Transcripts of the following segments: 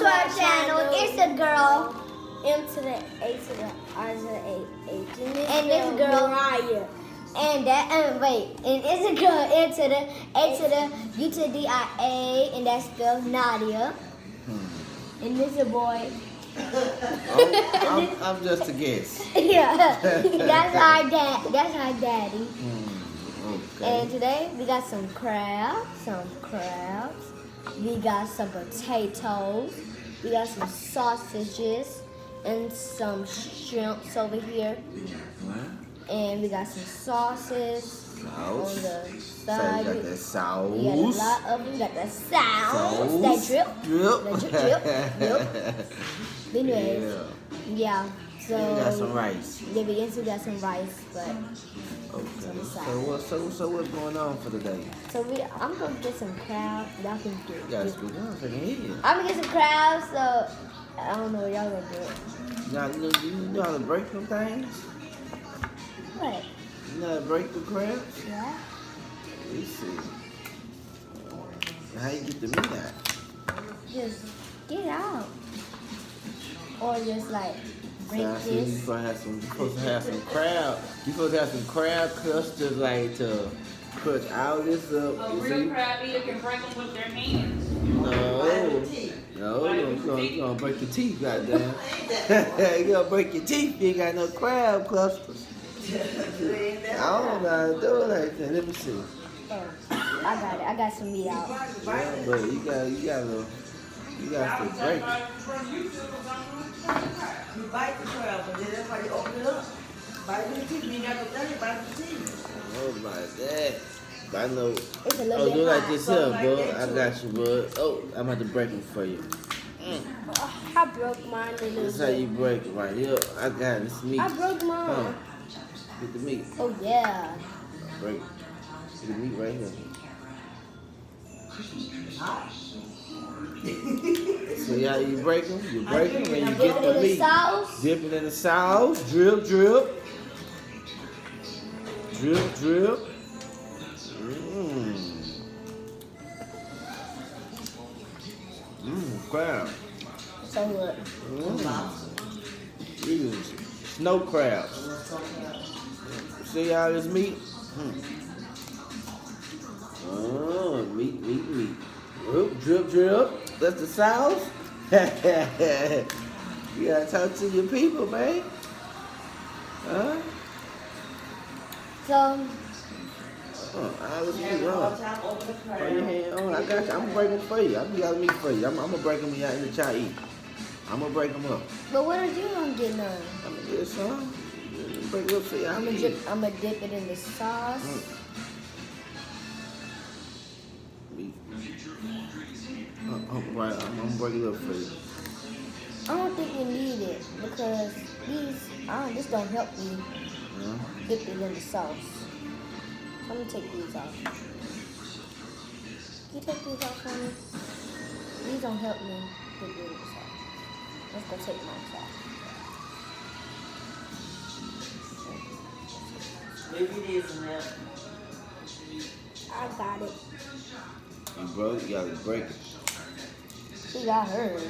to our channel. It's a girl. M to the A to the R to the H. And this girl Mariah. And that and it's a girl N to the A to the U to the D-I-A, and that's spelled Nadia. And this a boy. I'm just a guess. Yeah. That's our dad. That's our daddy. Okay. And today we got some crabs. We got some potatoes. We got some sausages and some shrimps over here. And we got some sauces on the side. So you got that sauce. We got a lot of them. We got the sauce. That drip. But anyways, yeah. So we got some rice. Yeah, we also got some rice, but okay. on the side. So what's going on for today? So I'm gonna get some crabs. Y'all can do it. Y'all speak up, I can hear you. I'm gonna get some crabs. So I don't know what y'all gonna do. You know how to break them things? What? You know how to break the crabs? Yeah. Let's see. How you get the meat out? Just get it out. Or just like break So this. you're supposed to have some crab. You're supposed to have some crab clusters like to put all this up. A real crab eater can break them with their hands. No, you're gonna break your teeth, goddamn. You're gonna break your teeth if you ain't got no crab clusters. I don't know how to do it like that. Let me see. Oh, I got it. I got some meat out. Yeah, but you got to break it. You bite the crab, but then that's why you open it up. Bite the teeth, you got to bite the teeth. Oh my God. I know. It's a little Oh, bit do like hot. this here, bud. I got you, bud. Oh, I'm about to break them for you. I broke mine a little This is how you bit. break it right here. I got this meat. I broke mine. Get the meat. Oh yeah. Break. Get the meat right here. So yeah, you break them. You break them and you get the The meat. sauce. Dip it in the sauce. Drip, drip. Drip, drip. Crab. So what? These are snow crabs. See all this meat? Oh, meat. Drip, drip, drip. That's the sauce. You gotta talk to your people, man. Huh? So All this meat, Put your hand on. I got you. I'm gonna break them for you. I'm gonna get meat for you. I'm gonna break them in the child eat. I'm gonna break them up. but what are you gonna get none? I'm gonna get some. Break it up for you. I'm gonna dip it in the sauce. Meat. Right, I'm gonna break it up for you. I don't think you need it because this don't help me dip it in the sauce. I'm gonna take these off. Can you take these off for me? These don't help me dip it in the sauce. Let's go take mine off. Maybe it is in there. I got it. You broke, you gotta break it. She got hers.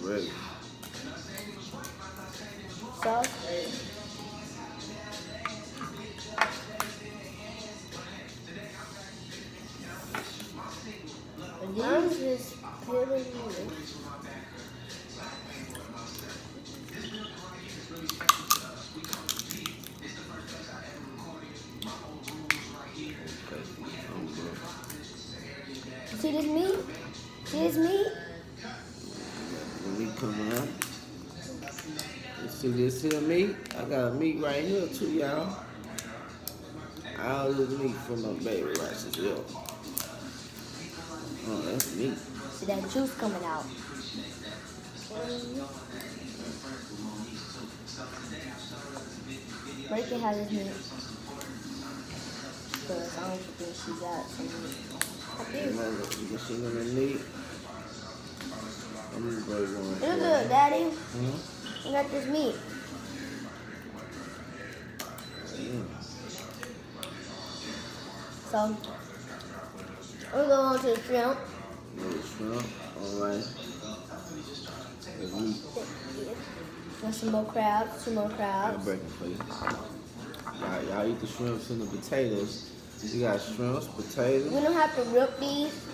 Ready. Sauce. I'm just peeling it. See this meat? See this meat? The meat coming up. You see this here meat? I got a meat right here too, y'all. All this meat from my baby right here. Oh, that's meat. See that juice coming out. Where can have this meat? Because I don't think she got some meat. I do. You can see them in meat. I'm gonna break one. Look good, Daddy. Hmm? You got this meat. So, we're going on to the shrimp. Little shrimp. All right. Let's eat. And some more crabs. Some more I'm crabs. breaking for you. Y'all eat the shrimps and the potatoes. You got shrimps, potatoes. We don't have to rip these.